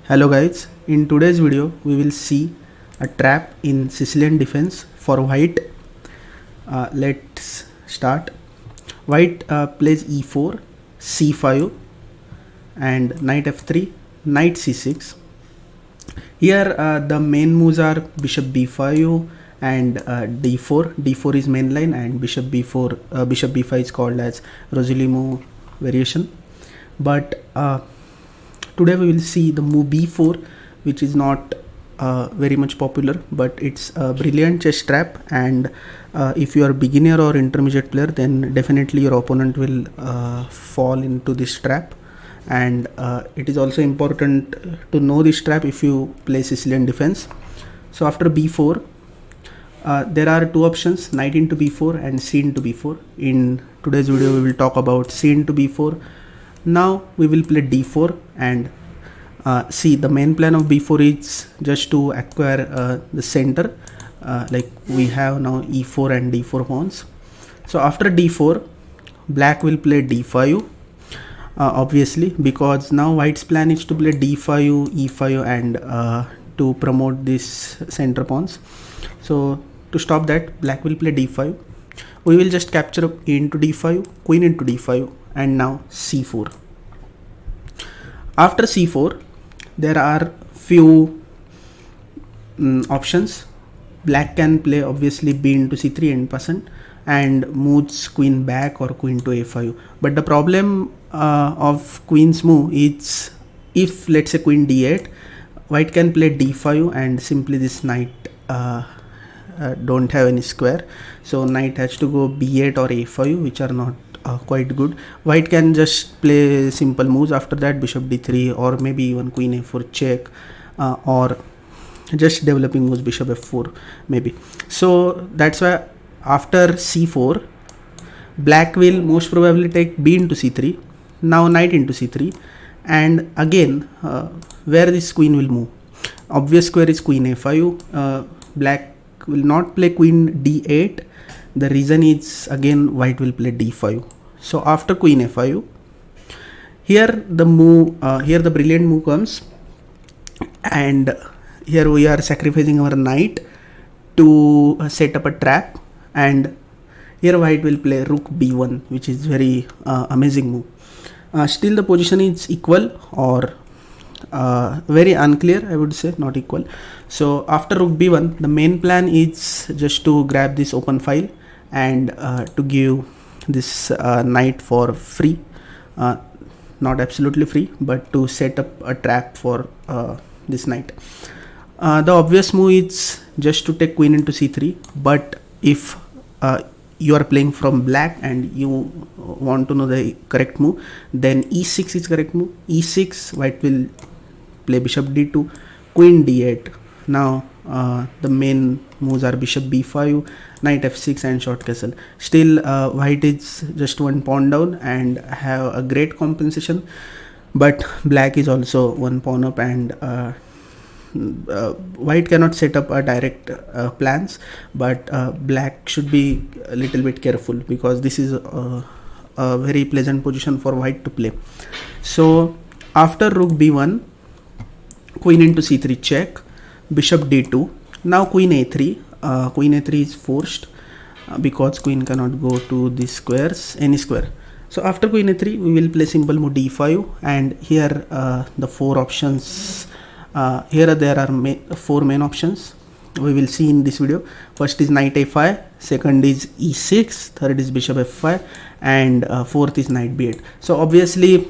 Hello guys, in today's video we will see a trap in Sicilian defense for white. Let's start. White plays e4, c5 and knight f3, knight c6. Here the main moves are bishop b5 and d4. d4 is main line and bishop b4, bishop b5 is called as Rosilimo variation. But today we will see the move b4, which is not very much popular, but it's a brilliant chess trap, and if you are beginner or intermediate player, then definitely your opponent will fall into this trap. And it is also important to know this trap if you play Sicilian defense. So after b4, there are two options, knight into b4 and c into b4. In today's video we will talk about c into b4. Now we will play d4 and see, the main plan of b4 is just to acquire the center, like we have now e4 and d4 pawns. So after d4, black will play d5, obviously, because now white's plan is to play d5, e5 and to promote this center pawns. So to stop that, black will play d5. We will just capture a into d5, queen into d5, and now c4. After c4, there are few options. Black can play obviously b into c3 end% and moves queen back or queen to a5. But the problem of queen's move is, if let's say queen d8, white can play d5 and simply this knight don't have any square, so knight has to go b8 or a5, which are not quite good. White can just play simple moves after that, bishop d3 or maybe even queen a4 check, or just developing moves, bishop f4 maybe. So that's why after c4, black will most probably take b into c3, now knight into c3, and again where this queen will move, obvious square is queen a5. Black will not play queen d8. The reason is, again, white will play d5. So after queen a5, here the move, here the brilliant move comes, and here we are sacrificing our knight to set up a trap, and here white will play rook b1, which is very amazing move. Still the position is equal, or very unclear, I would say, not equal. So after rook b1, the main plan is just to grab this open file and to give this knight for free, not absolutely free, but to set up a trap for this knight. The obvious move is just to take queen into c3, but if you are playing from black and you want to know the correct move, then e6 is correct move. e6, white will play bishop d2, queen d8. Now the main moves are bishop b5, knight f6 and short castle. Still white is just one pawn down and have a great compensation, but black is also one pawn up, and white cannot set up a direct plans, but black should be a little bit careful, because this is a very pleasant position for white to play. So after rook b1, queen into c3 check, bishop d2, now queen a3. Queen a3 is forced because queen cannot go to these squares, any square. So after queen a3, we will play simple move d5, and here the four options, here there are four main options we will see in this video. First is knight a5, second is e6, third is bishop f5, and fourth is knight b8. So obviously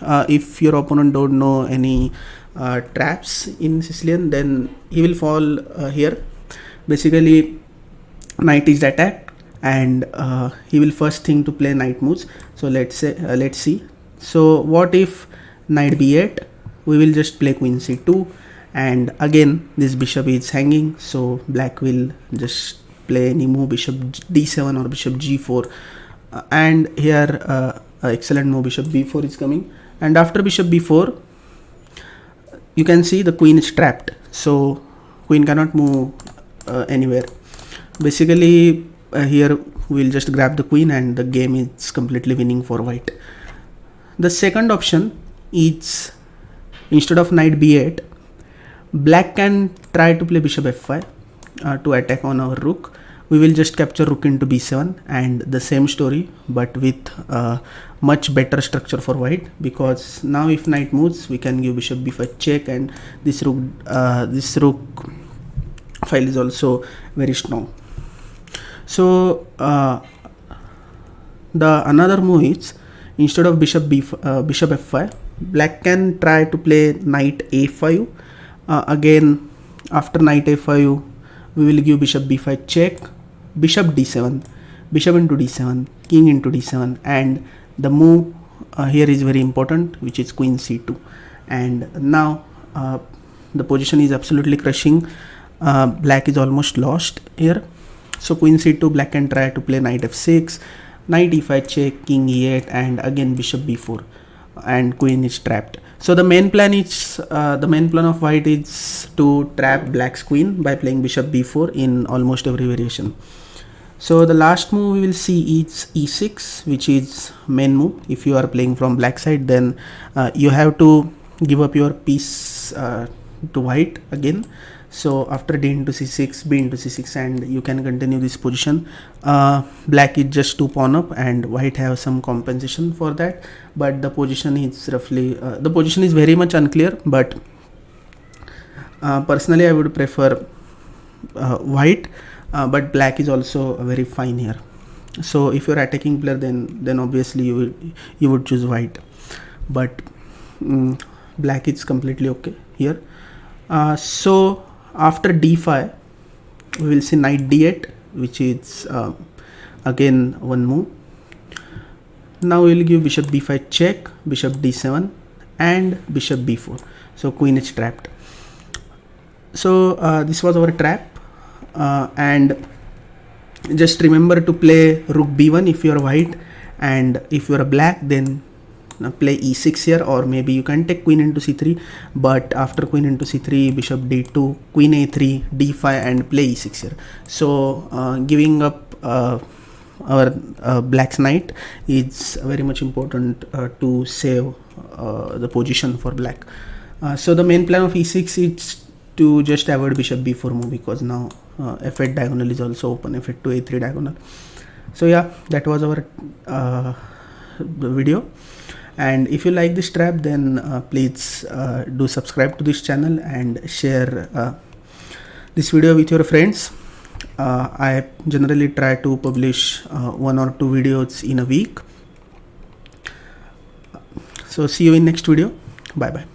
if your opponent don't know any traps in Sicilian, then he will fall here. Basically, knight is attacked, and he will first think to play knight moves. So let's see. So what if knight b8? We will just play queen c2, and again this bishop is hanging, so black will just play any move, bishop d7 or bishop g4, and here excellent move, bishop b4 is coming. And after bishop b4, you can see the queen is trapped, so queen cannot move anywhere. Basically here we will just grab the queen and the game is completely winning for white. The second option is instead of knight b8, black can try to play bishop f5 to attack on our rook. We will just capture rook into b7, and the same story but with much better structure for white, because now if knight moves we can give bishop b5 check, and this rook file is also very strong. So the another move is, instead of bishop f5, black can try to play knight a5. Again, after knight a5 we will give bishop b5 check, bishop d7, bishop into d7, king into d7, and the move here is very important, which is queen c2. And now the position is absolutely crushing. Black is almost lost here. So queen c2, black can try to play knight f6, knight e5 check, king e8, and again bishop b4, and queen is trapped. So the main plan of white is to trap black's queen by playing bishop b4 in almost every variation. So the last move we will see is e6, which is main move. If you are playing from black side, then you have to give up your piece to white again. So after d into c6, b into c6, and you can continue this position. Black is just 2 pawn up, and white have some compensation for that, but the position is roughly the position is very much unclear, but personally I would prefer white, but black is also very fine here. So if you're attacking player, then obviously you would choose white, but black is completely okay here. So after d5 we will see knight d8, which is again one move. Now we will give bishop b5 check, bishop d7, and bishop b4. So queen is trapped. So this was our trap, and just remember to play rook b1 if you are white, and if you are black, then play e6 here, or maybe you can take queen into c3, but after queen into c3, bishop d2, queen a3, d5, and play e6 here. So giving up our black's knight is very much important to save the position for black. So the main plan of e6 is to just avoid bishop b4 move, because now f8 diagonal is also open, f8 to a3 diagonal. So yeah, that was our video. And if you like this trap, then please do subscribe to this channel and share this video with your friends. I generally try to publish 1 or 2 videos in a week. So see you in next video. Bye bye.